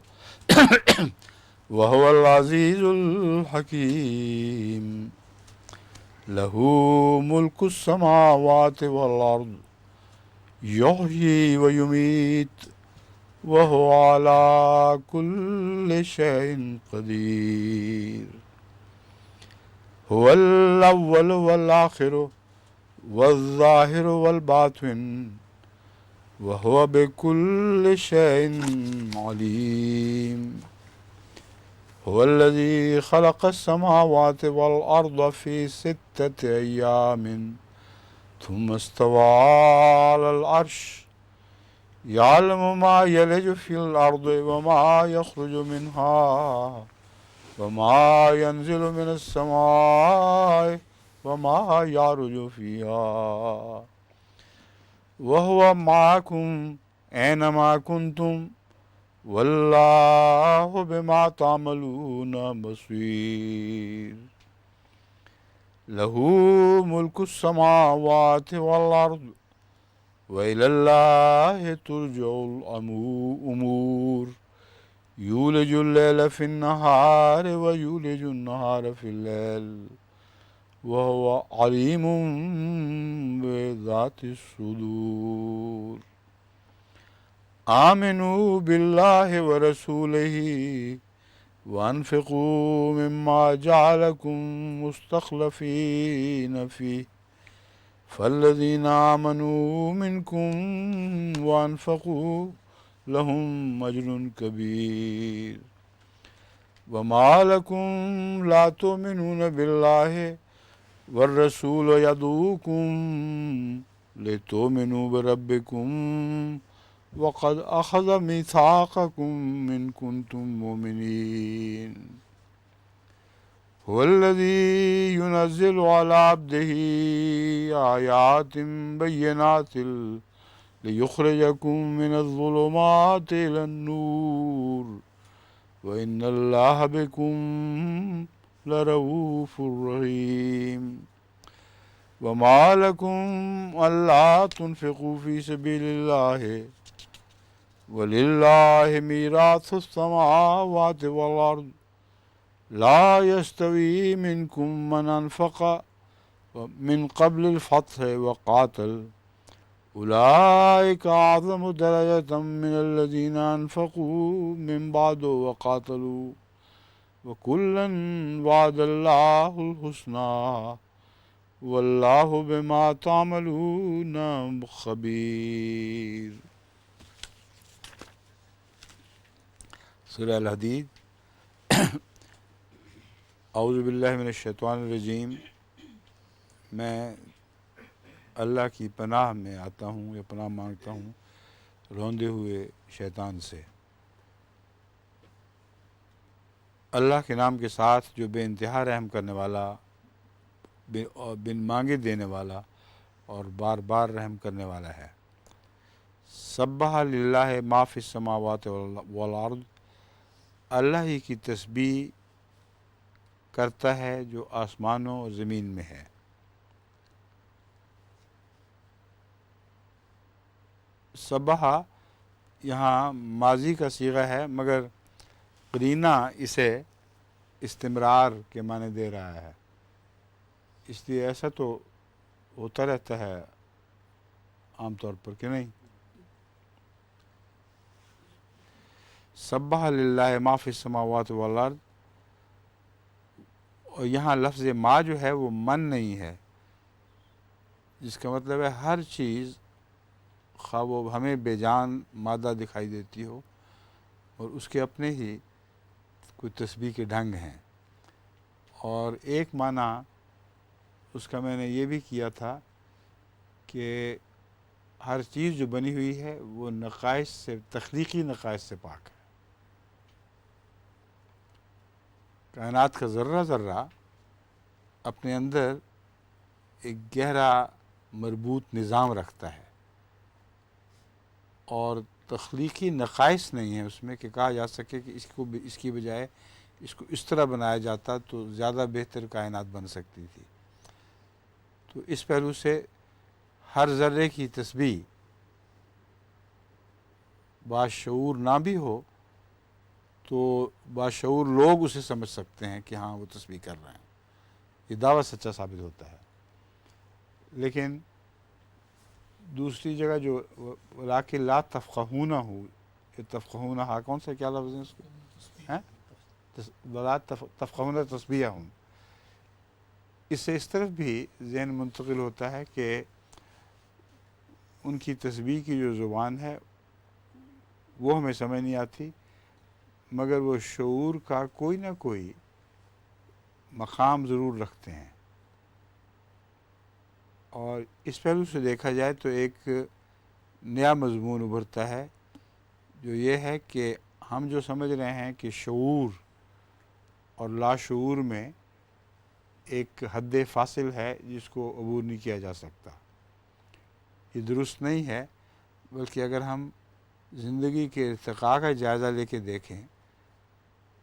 وهو العزیز الحکیم. لہ ملک السماوات والارض یحیی ویمیت وهو علی کل شیء قدیر. هو الاول والآخر والظاہر والباطن وهو بكل شيء علیم. هو الذي خلق السماوات والأرض في 6 أيام ثم استوى على العرش يعلم ما يلج في الأرض وما يخرج منها وما ينزل من السماء وما يعرج فيها وهو معكم أينما كنتم واللہ بما تعملون بصیر. لہ ملک السماوات والارض وإلی اللہ ترجع الامور. یولج اللیل فی النہار ویولج النہار فی اللیل وہو علیم بذات الصدور. آمنوا باللہ ورسولہ وانفقوا مما جعلکم مستخلفین فیہ فالذین آمنوا منکم وانفقوا لهم اجر کبیر. وما لکم لا تؤمنون باللہ والرسول یدعوکم لتؤمنوا بربکم وقد أخذ ميثاقكم إن كنتم مؤمنين. هو الذي ينزل على عبده آيات بينات ليخرجكم من الظلمات إلى النور وإن الله بكم لرؤوف رحيم. وما لكم ألا تنفقوا في سبيل الله وَلِلَّهِ مِيرَاثُ السَّمَاوَاتِ وَالْأَرْضِ لَا يَسْتَوِي مِنْكُمْ مَنْ أَنْفَقَ مِنْ قَبْلِ الْفَتْحِ وَقَاتَلَ أُولَئِكَ أَعْظَمُ دَرَجَةً مِنَ الَّذِينَ أَنْفَقُوا مِنْ بَعْدُ وَقَاتَلُوا وَكُلًّا وَعَدَ اللَّهُ الْحُسْنَى وَاللَّهُ بِمَا تَعْمَلُونَ خَبِيرٌ. سورہ الحدید. اعوذ باللہ من الشیطان الرجیم. میں اللہ کی پناہ میں آتا ہوں یا پناہ مانگتا ہوں روندے ہوئے شیطان سے۔ اللہ کے نام کے ساتھ جو بے انتہا رحم کرنے والا اور بن مانگے دینے والا اور بار بار رحم کرنے والا ہے۔ سبح للہ ما فی السماوات والارض، اللہ ہی کی تسبیح کرتا ہے جو آسمانوں اور زمین میں ہے۔ سبح یہاں ماضی کا صیغہ ہے، مگر قرینہ اسے استمرار کے معنی دے رہا ہے، اس لیے ایسا تو ہوتا رہتا ہے عام طور پر کہ نہیں۔ سبح للہ ما فی السماوات والارض، اور یہاں لفظ ما جو ہے وہ من نہیں ہے، جس کا مطلب ہے ہر چیز، خواہ وہ ہمیں بے جان مادہ دکھائی دیتی ہو، اور اس کے اپنے ہی کوئی تسبیح کے ڈھنگ ہیں۔ اور ایک معنی اس کا میں نے یہ بھی کیا تھا کہ ہر چیز جو بنی ہوئی ہے وہ نقائص سے، تخلیقی نقائص سے پاک ہے۔ کائنات کا ذرہ ذرہ اپنے اندر ایک گہرا مربوط نظام رکھتا ہے، اور تخلیقی نقائص نہیں ہیں اس میں کہ کہا جا سکے کہ اس کی بجائے اس کو اس طرح بنایا جاتا تو زیادہ بہتر کائنات بن سکتی تھی۔ تو اس پہلو سے ہر ذرے کی تسبیح باشعور نہ بھی ہو تو باشعور لوگ اسے سمجھ سکتے ہیں کہ ہاں وہ تسبیح کر رہے ہیں، یہ دعویٰ سچا ثابت ہوتا ہے۔ لیکن دوسری جگہ جو وَلَٰكِن لَا تَفْقَهُونَهُ، یہ تفقہونہ کون سا کیا لفظ ہے اس کو؟ وَلَا تَفْقَهُونَ تَسْبِيحَهُمْ، اس سے اس طرف بھی ذہن منتقل ہوتا ہے کہ ان کی تسبیح کی جو زبان ہے وہ ہمیں سمجھ نہیں آتی، مگر وہ شعور کا کوئی نہ کوئی مقام ضرور رکھتے ہیں۔ اور اس پہلو سے دیکھا جائے تو ایک نیا مضمون ابھرتا ہے، جو یہ ہے کہ ہم جو سمجھ رہے ہیں کہ شعور اور لاشعور میں ایک حد فاصل ہے جس کو عبور نہیں کیا جا سکتا، یہ درست نہیں ہے، بلکہ اگر ہم زندگی کے ارتقاء کا جائزہ لے کے دیکھیں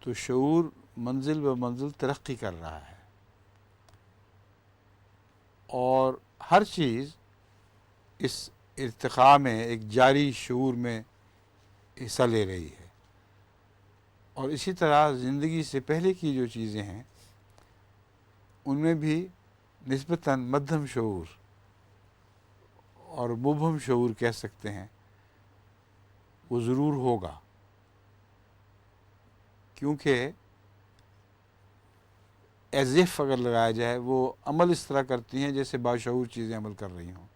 تو شعور منزل بہ منزل ترقی کر رہا ہے، اور ہر چیز اس ارتقاء میں ایک جاری شعور میں حصہ لے رہی ہے۔ اور اسی طرح زندگی سے پہلے کی جو چیزیں ہیں ان میں بھی نسبتاً مدھم شعور اور مبہم شعور کہہ سکتے ہیں وہ ضرور ہوگا، کیونکہ ایز اف اگر لگایا جائے وہ عمل اس طرح کرتی ہیں جیسے باشعور چیزیں عمل کر رہی ہوں۔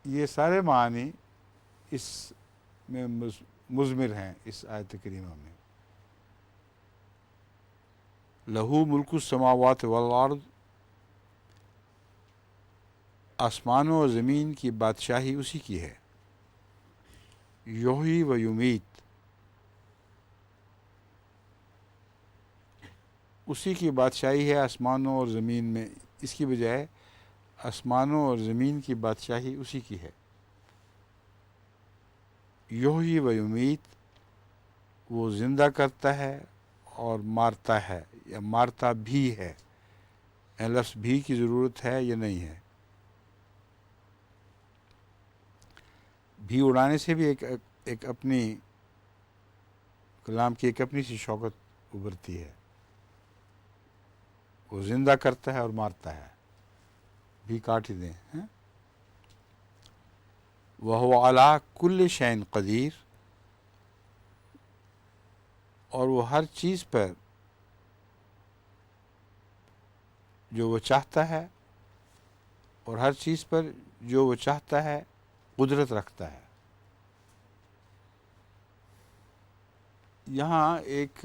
یہ سارے معانی اس میں مضمر ہیں اس آیت کریمہ میں۔ لہو ملک السماوات والارض، آسمانوں اور زمین کی بادشاہی اسی کی ہے۔ یحیی و یمیت، اسی کی بادشاہی ہے آسمانوں اور زمین میں، اس کی بجائے آسمانوں اور زمین کی بادشاہی اسی کی ہے۔ یحیی و یمیت، وہ زندہ کرتا ہے اور مارتا ہے، یا مارتا بھی ہے، لفظ بھی کی ضرورت ہے یا نہیں ہے۔ بھی اڑانے سے بھی ایک اپنی کلام کی ایک اپنی سی شوکت ابھرتی ہے، وہ زندہ کرتا ہے اور مارتا ہے، بھی کاٹ ہی دیں۔ وَهُوَ عَلَىٰ كُلِّ شَيْءٍ قدیر، اور وہ ہر چیز پر جو وہ چاہتا ہے، اور ہر چیز پر جو وہ چاہتا ہے قدرت رکھتا ہے۔ یہاں ایک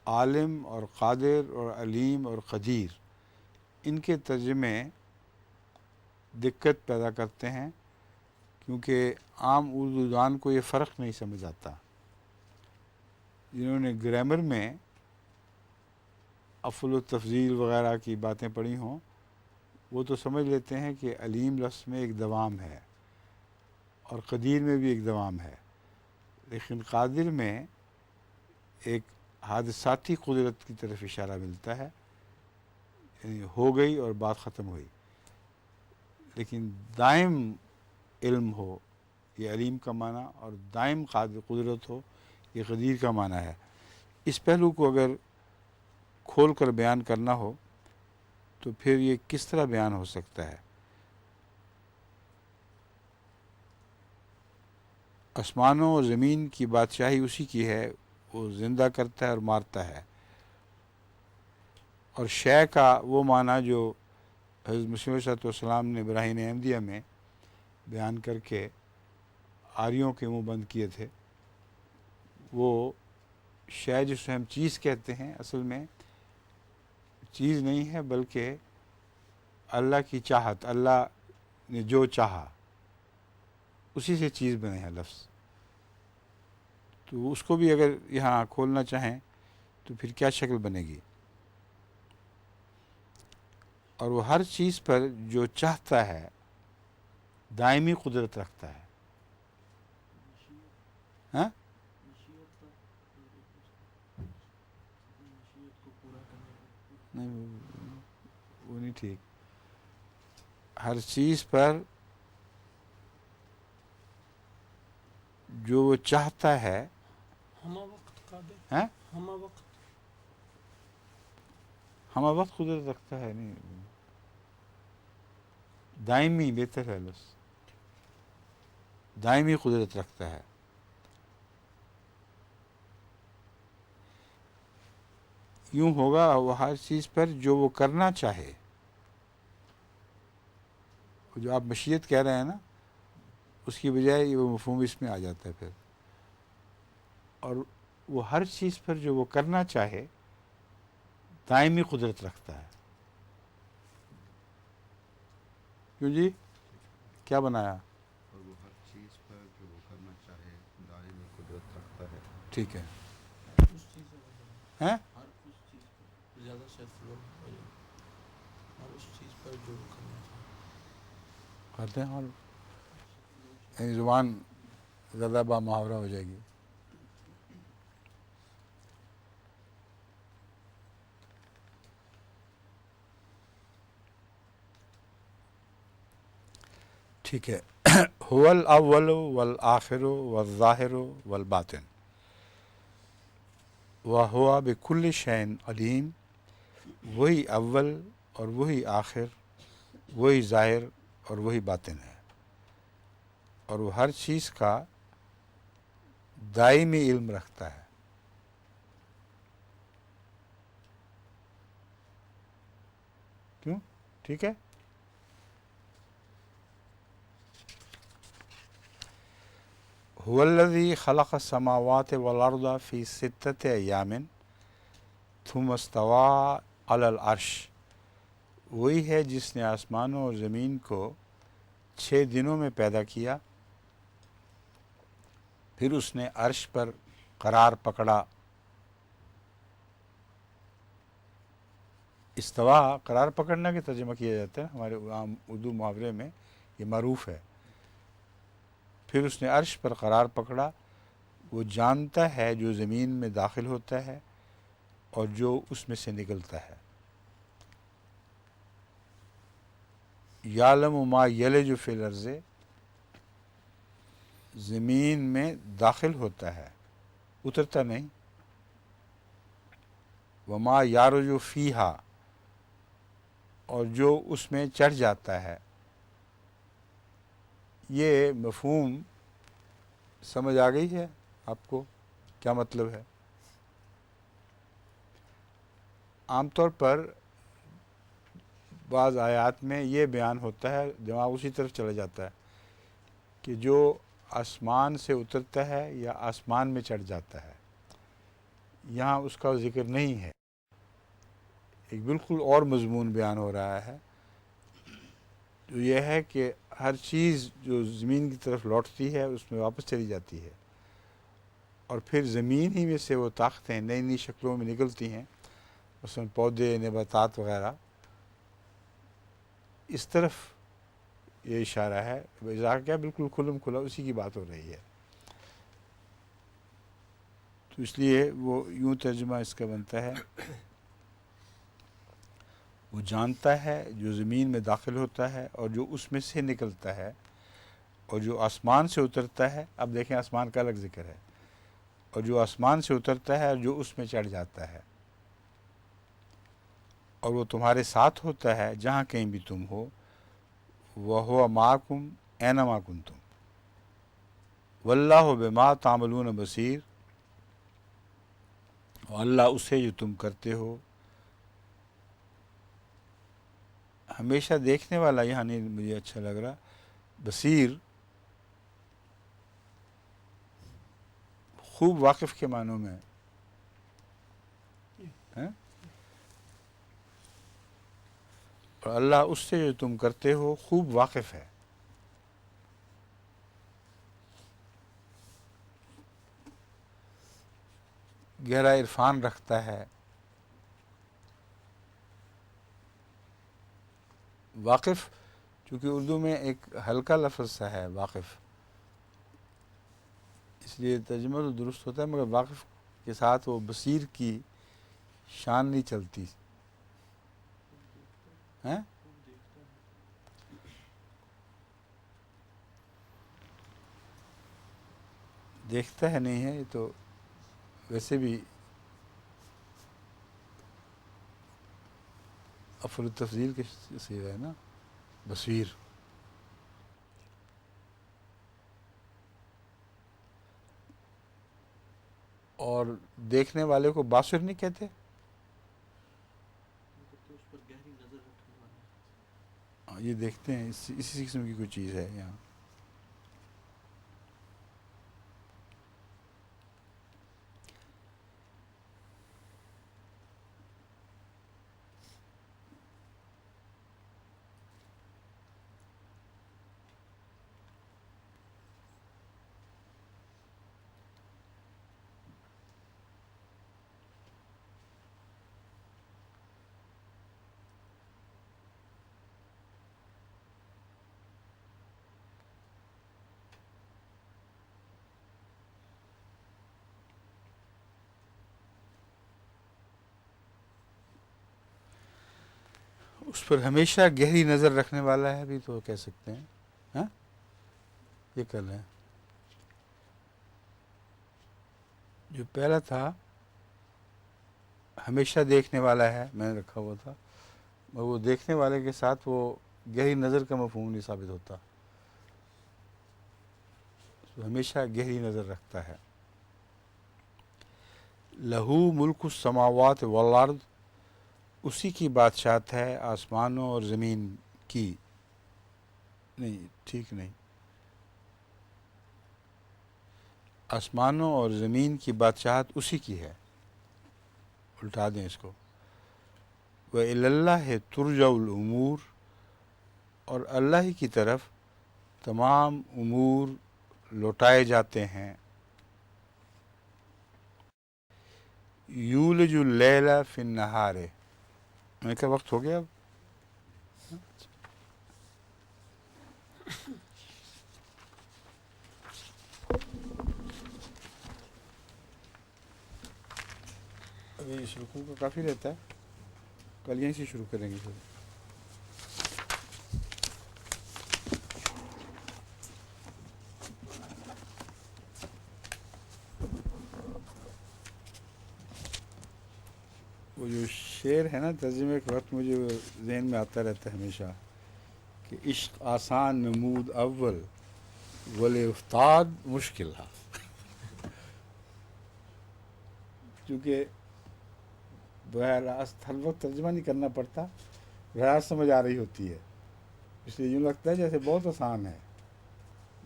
عالم اور قادر اور علیم اور قدیر، ان کے ترجمے دقت پیدا کرتے ہیں، کیونکہ عام اردو دان کو یہ فرق نہیں سمجھ آتا۔ جنہوں نے گرامر میں افعل و تفضیل وغیرہ کی باتیں پڑھی ہوں وہ تو سمجھ لیتے ہیں کہ علیم لفظ میں ایک دوام ہے اور قدیر میں بھی ایک دوام ہے، لیکن قادر میں ایک حادثاتی قدرت کی طرف اشارہ ملتا ہے، یعنی ہو گئی اور بات ختم ہوئی۔ لیکن دائم علم ہو یہ علیم کا معنی، اور دائم قدرت ہو یہ قدیر کا معنی ہے۔ اس پہلو کو اگر کھول کر بیان کرنا ہو تو پھر یہ کس طرح بیان ہو سکتا ہے؟ آسمانوں و زمین کی بادشاہی اسی کی ہے، وہ زندہ کرتا ہے اور مارتا ہے، اور شے کا وہ معنی جو حضرت مسیح علیہ السلام نے براہین احمدیہ میں بیان کر کے آریوں کے منہ بند کیے تھے، وہ شے جسے ہم چیز کہتے ہیں اصل میں چیز نہیں ہے بلکہ اللہ کی چاہت، اللہ نے جو چاہا اسی سے چیز بنے ہیں لفظ۔ تو اس کو بھی اگر یہاں کھولنا چاہیں تو پھر کیا شکل بنے گی؟ اور وہ ہر چیز پر جو چاہتا ہے دائمی قدرت رکھتا ہے۔ ہاں؟ مشیت کو پورا کرنے کا نہیں وہ نہیں ٹھیک۔ ہر چیز پر جو وہ چاہتا ہے، ہمہ وقت قادر، ہیں ہمہ وقت ہم وقت قدرت رکھتا ہے، نہیں دائمی بہتر ہے لفظ، دائمی قدرت رکھتا ہے۔ یوں ہوگا وہ ہر چیز پر جو وہ کرنا چاہے، جو آپ مشیت کہہ رہے ہیں نا اس کی بجائے وہ مفہوم اس میں آ جاتا ہے پھر، اور وہ ہر چیز پر جو وہ کرنا چاہے دائمی قدرت رکھتا ہے۔ کیوں جی کیا بنایا؟ اور وہ ہر چیز پر جو وہ کرنا چاہے دائمی قدرت رکھتا ہے۔ ٹھیک ہے، اس چیز سے ہیں ہر اس چیز پر زیادہ سے فلو ہو جائے، ہر اس چیز پر جو کرنا چاہیے کرتے ہیں، اور یعنی زبان زیادہ با محاورہ ہو جائے گی۔ ٹھیک ہے۔ هو الاول والآخر والظاہر والباطن وهو بكل شيء علیم، وہی اول اور وہی آخر، وہی ظاہر اور وہی باطن ہے، اور وہ ہر چیز کا دائمی علم رکھتا ہے۔ کیوں؟ ٹھیک ہے۔ هو الذی خلق السماوات والارض فی 6 ایام ثم استوى علی العرش، وہی ہے جس نے آسمانوں اور زمین کو 6 دنوں میں پیدا کیا، پھر اس نے عرش پر قرار پکڑا۔ استوا قرار پکڑنا کے ترجمہ کیا جاتا ہے ہمارے عام اردو محاورے میں، یہ معروف ہے۔ پھر اس نے عرش پر قرار پکڑا، وہ جانتا ہے جو زمین میں داخل ہوتا ہے اور جو اس میں سے نکلتا ہے۔ یعلم ما یلج فی الارض، زمین میں داخل ہوتا ہے اترتا نہیں، وما یارج فیہا، اور جو اس میں چڑھ جاتا ہے۔ یہ مفہوم سمجھ آ گئی ہے آپ کو کیا مطلب ہے؟ عام طور پر بعض آیات میں یہ بیان ہوتا ہے، دماغ اسی طرف چلا جاتا ہے کہ جو آسمان سے اترتا ہے یا آسمان میں چڑھ جاتا ہے، یہاں اس کا ذکر نہیں ہے، ایک بالکل اور مضمون بیان ہو رہا ہے جو یہ ہے کہ ہر چیز جو زمین کی طرف لوٹتی ہے اس میں واپس چلی جاتی ہے، اور پھر زمین ہی میں سے وہ طاقتیں نئی نئی شکلوں میں نکلتی ہیں، مثلاً پودے، نباتات وغیرہ. اس طرف یہ اشارہ ہے. اضافہ کیا بالکل کھلم کھلا اسی کی بات ہو رہی ہے. تو اس لیے وہ یوں ترجمہ اس کا بنتا ہے، وہ جانتا ہے جو زمین میں داخل ہوتا ہے اور جو اس میں سے نکلتا ہے، اور جو آسمان سے اترتا ہے. اب دیکھیں آسمان کا الگ ذکر ہے. اور جو آسمان سے اترتا ہے اور جو اس میں چڑھ جاتا ہے، اور وہ تمہارے ساتھ ہوتا ہے جہاں کہیں بھی تم ہو. وَهُوَ مَعَكُمْ أَيْنَمَا كُنْتُمْ وَاللَّهُ بِمَا تَعْمَلُونَ بَصِيرٌ. اور اللہ اسے جو تم کرتے ہو ہمیشہ دیکھنے والا. یہاں نہیں مجھے اچھا لگ رہا بصیر، خوب واقف کے معنوں میں ہے. اور اللہ اس سے جو تم کرتے ہو خوب واقف ہے. گہرا عرفان رکھتا ہے. واقف چونکہ اردو میں ایک ہلکا لفظ سا ہے واقف، اس لیے ترجمہ تو درست ہوتا ہے، مگر واقف کے ساتھ وہ بصیر کی شان نہیں چلتی. ہیں دیکھتا ہے نہیں ہے، یہ تو ویسے بھی افعل التفضیل کے صیغہ ہے نا بصیر. اور دیکھنے والے کو باصر نہیں کہتے؟ تو اس پر گہری نظر رکھنے والا. یہ دیکھتے ہیں اسی قسم کی کوئی چیز ہے یہاں. اس پر ہمیشہ گہری نظر رکھنے والا ہے بھی تو کہہ سکتے ہیں. ہاں یہ کر لیں. جو پہلا تھا ہمیشہ دیکھنے والا ہے میں نے رکھا ہوا تھا، اور وہ دیکھنے والے کے ساتھ وہ گہری نظر کا مفہوم نہیں ثابت ہوتا. تو ہمیشہ گہری نظر رکھتا ہے. لہو ملک السماوات والارض، اسی کی بادشاہت ہے آسمانوں اور زمین کی. نہیں ٹھیک نہیں، آسمانوں اور زمین کی بادشاہت اسی کی ہے. الٹا دیں اس کو. وَإِلَى اللَّهِ تُرْجَعُ الْأُمُورُ، اور اللہ ہی کی طرف تمام امور لوٹائے جاتے ہیں. یولج اللیل فی النہار، میں کا وقت ہو گیا اب. ابھی اس رکوع کا کافی رہتا ہے، کل یہیں سے شروع کریں گے پھر. وہ جو شعر ہے نا ترجمے کے وقت مجھے ذہن میں آتا رہتا ہے ہمیشہ کہ عشق آسان نمود اول ولی افتاد مشکل ہے. کیونکہ براہ راست ہر وقت ترجمہ نہیں کرنا پڑتا، براہ راست سمجھ آ رہی ہوتی ہے، اس لیے یوں لگتا ہے جیسے بہت آسان ہے،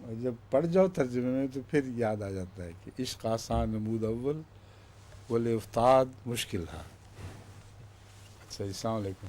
اور جب پڑھ جاؤ ترجمے میں تو پھر یاد آ جاتا ہے کہ عشق آسان نمود اول ولی افتاد مشکل ہے. اچھا السلام علیکم.